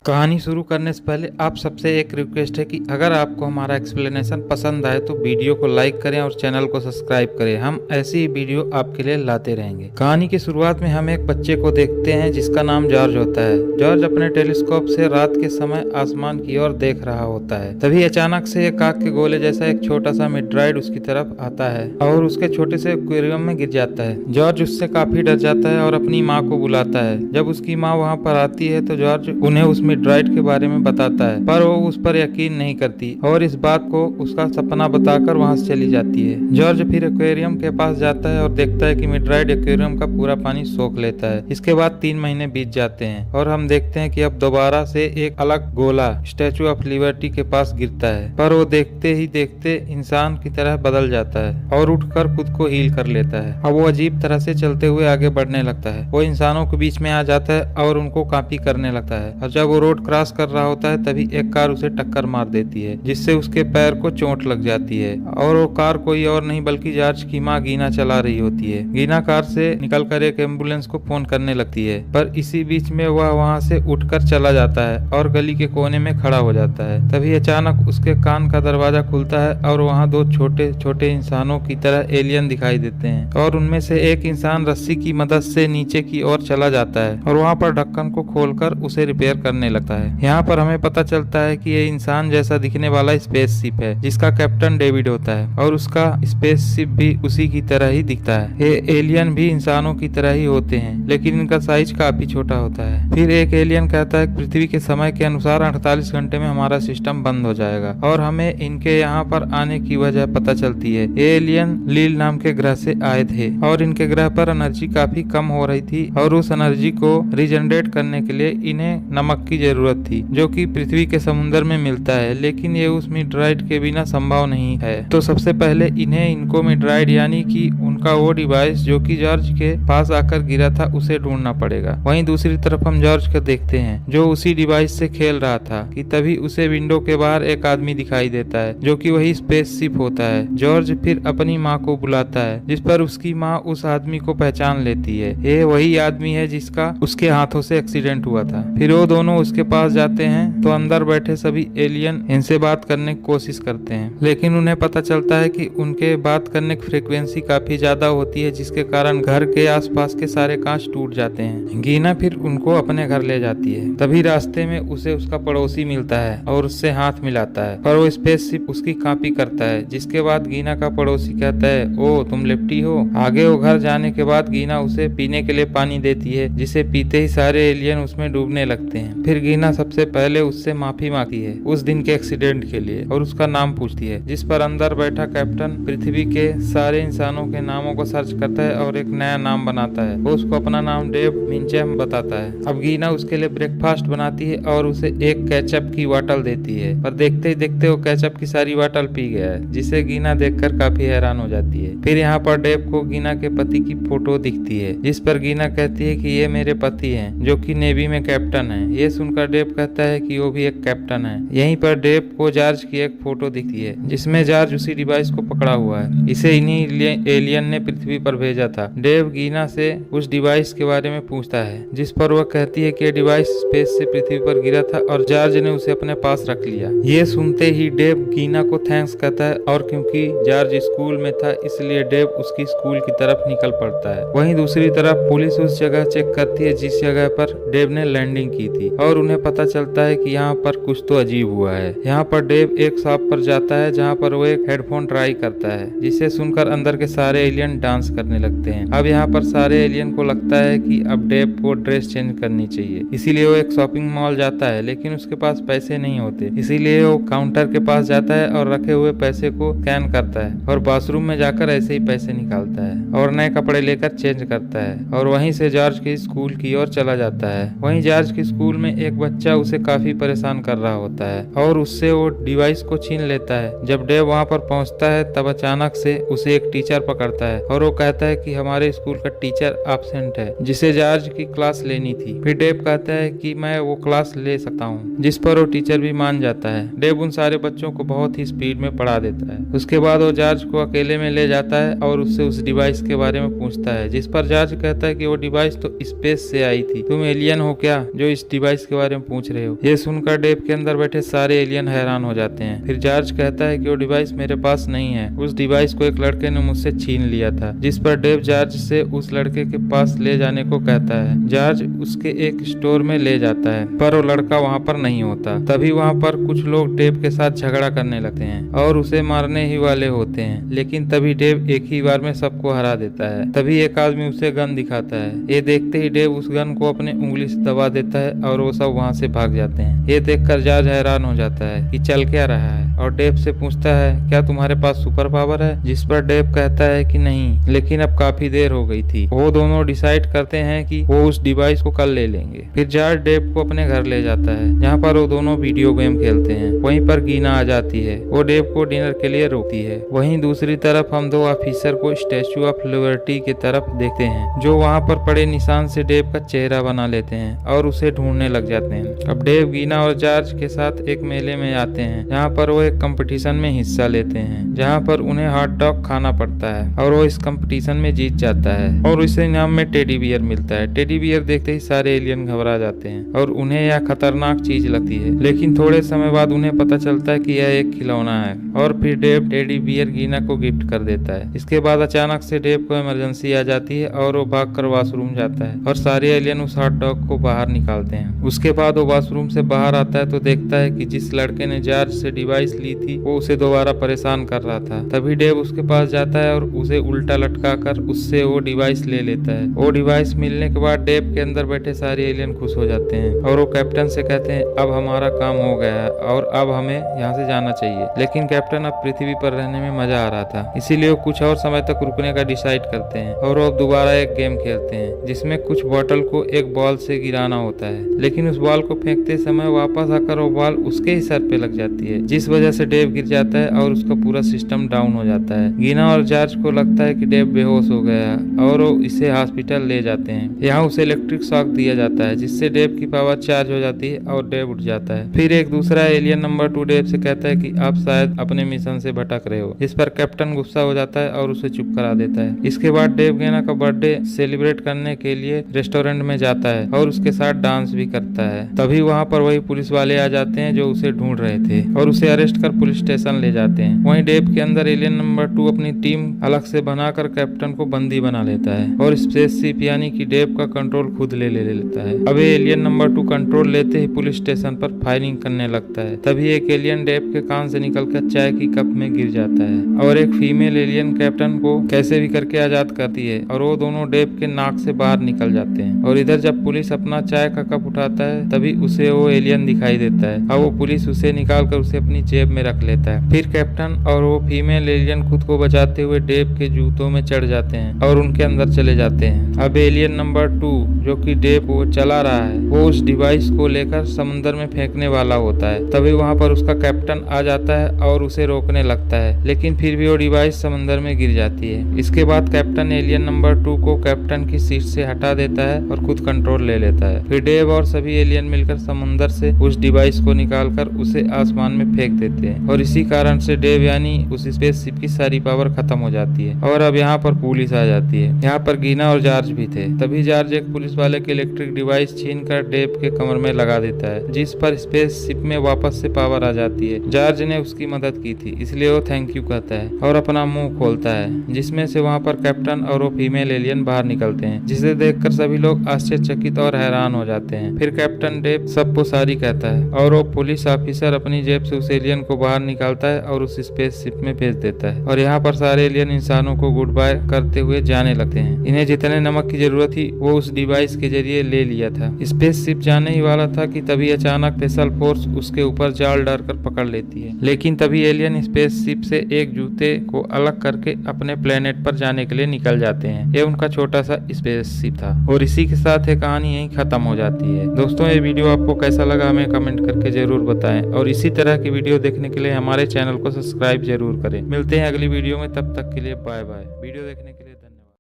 कहानी शुरू करने से पहले आप सबसे एक रिक्वेस्ट है कि अगर आपको हमारा एक्सप्लेनेशन पसंद आए तो वीडियो को लाइक करें और चैनल को सब्सक्राइब करें। हम ऐसी ही वीडियो आपके लिए लाते रहेंगे। कहानी की शुरुआत में हम एक बच्चे को देखते हैं जिसका नाम जॉर्ज होता है। जॉर्ज अपने टेलीस्कोप से रात के समय आसमान की ओर देख रहा होता है। तभी अचानक से एक आग के गोले जैसा एक छोटा सा मीटराइड उसकी तरफ आता है और उसके छोटे से एक्वेरियम में गिर जाता है। जॉर्ज उससे काफी डर जाता है और अपनी माँ को बुलाता है। जब उसकी माँ वहाँ पर आती है तो जॉर्ज उन्हें उस मीटराइड के बारे में बताता है, पर वो उस पर यकीन नहीं करती और इस बात को उसका सपना बताकर वहां से चली जाती है। जॉर्ज फिर एक्वेरियम के पास जाता है और देखता है कि मीटराइड एक्वेरियम का पूरा पानी सोख लेता है। इसके बाद 3 महीने बीत जाते हैं और हम देखते हैं कि अब दोबारा से एक अलग गोला स्टैचू ऑफ लिबर्टी के पास गिरता है, पर वो देखते ही देखते इंसान की तरह बदल जाता है और उठकर खुद को हील कर लेता है। अब वो अजीब तरह से चलते हुए आगे बढ़ने लगता है। वो इंसानों के बीच में आ जाता है और उनको कॉपी करने लगता है और जब वो रोड क्रॉस कर रहा होता है तभी एक कार उसे टक्कर मार देती है, जिससे उसके पैर को चोट लग जाती है और वो कार कोई और नहीं बल्कि जॉर्ज की माँ गीना चला रही होती है। गीना कार से निकलकर एक एम्बुलेंस को फोन करने लगती है, पर इसी बीच में वह वहाँ से उठकर चला जाता है और गली के कोने में खड़ा हो जाता है। तभी अचानक उसके कान का दरवाजा खुलता है और वहाँ 2 छोटे छोटे इंसानों की तरह एलियन दिखाई देते हैं और उनमें से एक इंसान रस्सी की मदद से नीचे की ओर चला जाता है और वहाँ पर ढक्कन को खोलकर उसे रिपेयर करने लगता है। यहाँ पर हमें पता चलता है कि ये इंसान जैसा दिखने वाला स्पेसशिप है जिसका कैप्टन डेविड होता है और उसका स्पेसशिप भी उसी की तरह ही दिखता है। ये एलियन भी इंसानों की तरह ही होते हैं लेकिन इनका साइज काफी छोटा होता है। फिर एक एलियन कहता है पृथ्वी के समय के अनुसार 48 घंटे में हमारा सिस्टम बंद हो जाएगा और हमें इनके यहाँ पर आने की वजह पता चलती है। ये एलियन लील नाम के ग्रह से आए थे और इनके ग्रह पर एनर्जी काफी कम हो रही थी और उस एनर्जी को रीजनरेट करने के लिए इन्हें नमक की जरूरत थी जो कि पृथ्वी के समुद्र में मिलता है, लेकिन ये उस मीटराइड के बिना संभव नहीं है। तो सबसे पहले इनको मीटराइड यानी कि उनका वो डिवाइस जो कि जॉर्ज के पास आकर गिरा था उसे ढूंढना पड़ेगा। वहीं दूसरी तरफ हम जॉर्ज को देखते हैं जो उसी डिवाइस से खेल रहा था कि तभी उसे विंडो के बाहर एक आदमी दिखाई देता है जो कि वही स्पेसशिप होता है। जॉर्ज फिर अपनी माँ को बुलाता है जिस पर उसकी माँ उस आदमी को पहचान लेती है। ये वही आदमी है जिसका उसके हाथों से एक्सीडेंट हुआ था। फिर वो दोनों उसके पास जाते हैं तो अंदर बैठे सभी एलियन इनसे बात करने की कोशिश करते हैं, लेकिन उन्हें पता चलता है कि उनके बात करने की फ्रीक्वेंसी काफी ज्यादा होती है जिसके कारण घर के आसपास के सारे कांच टूट जाते हैं। गीना फिर उनको अपने घर ले जाती है। तभी रास्ते में उसे उसका पड़ोसी मिलता है और उससे हाथ मिलाता है, पर वो स्पेसशिप उसकी कॉपी करता है। जिसके बाद गीना का पड़ोसी कहता है ओ तुम लिप्टी हो। आगे वो घर जाने के बाद गीना उसे पीने के लिए पानी देती है जिसे पीते ही सारे एलियन उसमें डूबने लगते हैं। फिर गीना सबसे पहले उससे माफी मांगती है उस दिन के एक्सीडेंट के लिए और उसका नाम पूछती है, जिस पर अंदर बैठा कैप्टन पृथ्वी के सारे इंसानों के नामों को सर्च करता है और एक नया नाम बनाता है। वो उसको अपना नाम डेव मिंचेम बताता है। अब गीना उसके लिए ब्रेकफास्ट बनाती है और उसे एक केचप की बोतल देती है, पर देखते ही देखते वो केचप की सारी बोतल पी गया है, जिसे गीना देखकर काफी हैरान हो जाती है। फिर यहाँ पर डेव को गीना के पति की फोटो दिखती है जिस पर गीना कहती है कि ये मेरे पति हैं जो कि नेवी में कैप्टन है। ये सुनकर डेव कहता है कि वो भी एक कैप्टन है। यहीं पर डेव को जॉर्ज की एक फोटो दिखती है जिसमें जॉर्ज उसी डिवाइस को पकड़ा हुआ है। इसे इन्हीं एलियन ने पृथ्वी पर भेजा था। डेव गीना से उस डिवाइस के बारे में पूछता है जिस पर वह कहती है कि यह डिवाइस स्पेस से पृथ्वी पर गिरा था और जॉर्ज ने उसे अपने पास रख लिया। ये सुनते ही डेव गीना को थैंक्स कहता है और क्योंकि जॉर्ज स्कूल में था इसलिए डेव उसकी स्कूल की तरफ निकल पड़ता है। वहीं दूसरी तरफ पुलिस उस जगह चेक करती है जिस जगह पर डेव ने लैंडिंग की थी और उन्हें पता चलता है कि यहाँ पर कुछ तो अजीब हुआ है। यहाँ पर डेव एक शॉप पर जाता है जहाँ पर वो एक हेडफोन ट्राई करता है जिसे सुनकर अंदर के सारे एलियन डांस करने लगते हैं। अब यहाँ पर सारे एलियन को लगता है कि अब डेव को ड्रेस चेंज करनी चाहिए, इसीलिए वो एक शॉपिंग मॉल जाता है, लेकिन उसके पास पैसे नहीं होते, इसीलिए वो काउंटर के पास जाता है और रखे हुए पैसे को स्कैन करता है और बाथरूम में जाकर ऐसे ही पैसे निकालता है और नए कपड़े लेकर चेंज करता है और वहीं से जॉर्ज के स्कूल की ओर चला जाता है। वहीं जॉर्ज के स्कूल में एक बच्चा उसे काफी परेशान कर रहा होता है और उससे वो डिवाइस को छीन लेता है। जब डेव वहाँ पर पहुँचता है तब अचानक से उसे एक टीचर पकड़ता है और वो कहता है कि हमारे स्कूल का टीचर एब्सेंट है जिसे जॉर्ज की क्लास लेनी थी। फिर डेव कहता है कि मैं वो क्लास ले सकता हूँ, जिस पर वो टीचर भी मान जाता है। डेव उन सारे बच्चों को बहुत ही स्पीड में पढ़ा देता है। उसके बाद वो जॉर्ज को अकेले में ले जाता है और उससे उस डिवाइस के बारे में पूछता है, जिस पर जॉर्ज कहता है कि वो डिवाइस तो स्पेस से आई थी, तुम एलियन हो क्या जो इस डिवाइस के बारे में पूछ रहे हो। ये सुनकर डेव के अंदर बैठे सारे एलियन हैरान हो जाते हैं। फिर जॉर्ज कहता है कि वो डिवाइस मेरे पास नहीं है, उस डिवाइस को एक लड़के ने मुझसे छीन लिया था। जिस पर डेव जॉर्ज से उस लड़के के पास ले जाने को कहता है। जॉर्ज उसके एक स्टोर में ले जाता है, पर वो लड़का वहाँ पर नहीं होता। तभी वहाँ पर कुछ लोग डेव के साथ झगड़ा करने लगते हैं और उसे मारने ही वाले होते हैं, लेकिन तभी डेव एक ही बार में सबको हरा देता है। तभी एक आदमी उसे गन दिखाता है। ये देखते ही डेव उस गन को अपने उंगली से दबा देता है और वो सब वहाँ से भाग जाते हैं। ये देखकर जॉर्ज हैरान हो जाता है कि चल क्या रहा है और डेव से पूछता है क्या तुम्हारे पास सुपर पावर है, जिस पर डेव कहता है कि नहीं, लेकिन अब काफी देर हो गई थी। वो दोनों डिसाइड करते हैं कि वो उस डिवाइस को कल ले लेंगे। फिर जॉर्ज डेव को अपने घर ले जाता है, जहाँ पर वो दोनों वीडियो गेम खेलते हैं। वहीं पर गीना आ जाती है, वो डेव को डिनर के लिए रोकती है। वहीं दूसरी तरफ हम दो ऑफिसर को स्टैचू ऑफ लिबर्टी की तरफ देखते हैं, जो वहाँ पर पड़े निशान से डेव का चेहरा बना लेते हैं और उसे ढूंढने लग जाते हैं। अब डेव गीना और जॉर्ज के साथ एक मेले में आते हैं, जहाँ पर वो एक कंपटीशन में हिस्सा लेते हैं, जहाँ पर उन्हें हॉट डॉग खाना पड़ता है और वो इस कंपटीशन में जीत जाता है और उसे इनाम में टेडी बियर मिलता है। टेडी बियर देखते ही सारे एलियन घबरा जाते हैं और उन्हें यह खतरनाक चीज लगती है, लेकिन थोड़े समय बाद उन्हें पता चलता है कि यह एक खिलौना है और फिर डेव टेडी बियर गीना को गिफ्ट कर देता है। इसके बाद अचानक से डेव को इमरजेंसी आ जाती है और वो भागकर वॉशरूम जाता है और सारे एलियन उस हॉट डॉग को बाहर निकालते हैं। उसके बाद वो वॉशरूम से बाहर आता है तो देखता है कि जिस लड़के ने जॉर्ज से डिवाइस ली थी वो उसे दोबारा परेशान कर रहा था। तभी डेव उसके पास जाता है और उसे उल्टा लटकाकर उससे वो डिवाइस ले लेता है। वो डिवाइस मिलने के बाद डेव के अंदर बैठे सारे एलियन खुश हो जाते हैं और वो कैप्टन से कहते हैं अब हमारा काम हो गया है और अब हमें यहाँ से जाना चाहिए। लेकिन कैप्टन अब पृथ्वी पर रहने में मजा आ रहा था, इसीलिए वो कुछ और समय तक रुकने का डिसाइड करते हैं और वो अब दोबारा एक गेम खेलते हैं, जिसमें कुछ बॉटल को एक बॉल से गिराना होता है। लेकिन उस बॉल को फेंकते समय वापस आकर वो बॉल उसके ही सर पे लग जाती है, जिस वजह से डेव गिर जाता है और उसका पूरा सिस्टम डाउन हो जाता है। गीना और जॉर्ज को लगता है कि डेव बेहोश हो गया और वो इसे हॉस्पिटल ले जाते हैं। यहाँ उसे इलेक्ट्रिक शॉक दिया जाता है, जिससे डेव की पावर चार्ज हो जाती है और डेव उठ जाता है। फिर एक दूसरा एलियन नंबर 2 डेव से कहता है कि आप शायद अपने मिशन से भटक रहे हो। इस पर कैप्टन गुस्सा हो जाता है और उसे चुप करा देता है। इसके बाद डेव गीना का बर्थडे सेलिब्रेट करने के लिए रेस्टोरेंट में जाता है और उसके साथ डांस भी करता है। तभी वहाँ पर वही पुलिस वाले आ जाते हैं जो उसे ढूंढ रहे थे और उसे अरेस्ट कर पुलिस स्टेशन ले जाते हैं। वहीं डेव के अंदर एलियन नंबर 2 अपनी टीम अलग से बनाकर कैप्टन को बंदी बना लेता है और स्पेसशिप यानी कि डेव का कंट्रोल खुद ले लेता है। अब एलियन नंबर 2 कंट्रोल लेते ही पुलिस स्टेशन पर फायरिंग करने लगता है। तभी एक एलियन डेव के कान से निकलकर चाय की कप में गिर जाता है और एक फीमेल एलियन कैप्टन को कैसे भी करके आजाद करती है और वो दोनों डेव के नाक से बाहर निकल जाते हैं। और इधर जब पुलिस अपना चाय का कप उठाता है तभी उसे वो एलियन दिखाई देता है और वो पुलिस उसे निकाल कर उसे अपनी जेब में रख लेता है। फिर कैप्टन और वो फीमेल एलियन खुद को बचाते हुए डेव के जूतों में चढ़ जाते हैं और उनके अंदर चले जाते हैं। अब एलियन नंबर 2 जो कि डेव को चला रहा है वो उस डिवाइस को लेकर समुद्र में फेंकने वाला होता है। तभी वहाँ पर उसका कैप्टन आ जाता है और उसे रोकने लगता है, लेकिन फिर भी वो डिवाइस समुद्र में गिर जाती है। इसके बाद कैप्टन एलियन नंबर 2 को कैप्टन की सीट से हटा देता है और खुद कंट्रोल ले लेता है। फिर डेव और सभी एलियन मिलकर समुद्र से उस डिवाइस को निकालकर उसे आसमान में फेंक देते हैं और इसी कारण से डेव यानी उस स्पेसशिप की सारी पावर खत्म हो जाती है। और अब यहाँ पर पुलिस आ जाती है। यहाँ पर गीना और जॉर्ज भी थे। तभी जॉर्ज एक पुलिस वाले के इलेक्ट्रिक डिवाइस छीन कर डेव के कमर में लगा देता है, जिस पर स्पेसशिप में वापस से पावर आ जाती है। जॉर्ज ने उसकी मदद की थी इसलिए वो थैंक यू कहता है और अपना मुंह खोलता है, जिसमें से वहाँ पर कैप्टन और वो फीमेल एलियन बाहर निकलते हैं, जिसे देखकर सभी लोग आश्चर्यचकित और हैरान हो जाते हैं। फिर कैप्टन डेव सबको सॉरी कहता है और वो पुलिस ऑफिसर अपनी जेब से उस एलियन को बाहर निकालता है और उस स्पेसशिप में भेज देता है। और यहाँ पर सारे एलियन इंसानों को गुड बाय करते हुए जाने लगते हैं। इन्हें जितने नमक की जरूरत थी वो उस डिवाइस के जरिए ले लिया था। स्पेसशिप जाने ही वाला था कि तभी अचानक स्पेशल फोर्स उसके ऊपर जाल डालकर पकड़ लेती है। लेकिन तभी एलियन स्पेसशिप से एक जूते को अलग करके अपने प्लेनेट पर जाने के लिए निकल जाते हैं। ये उनका छोटा सा स्पेसशिप था और इसी के साथ ये कहानी यहीं खत्म हो जाती है। दोस्तों ये वीडियो आपको कैसा लगा हमें कमेंट करके जरूर बताएं और इसी तरह की वीडियो देखने के लिए हमारे चैनल को सब्सक्राइब जरूर करें। मिलते हैं अगली वीडियो में, तब तक के लिए बाय बाय। वीडियो देखने के लिए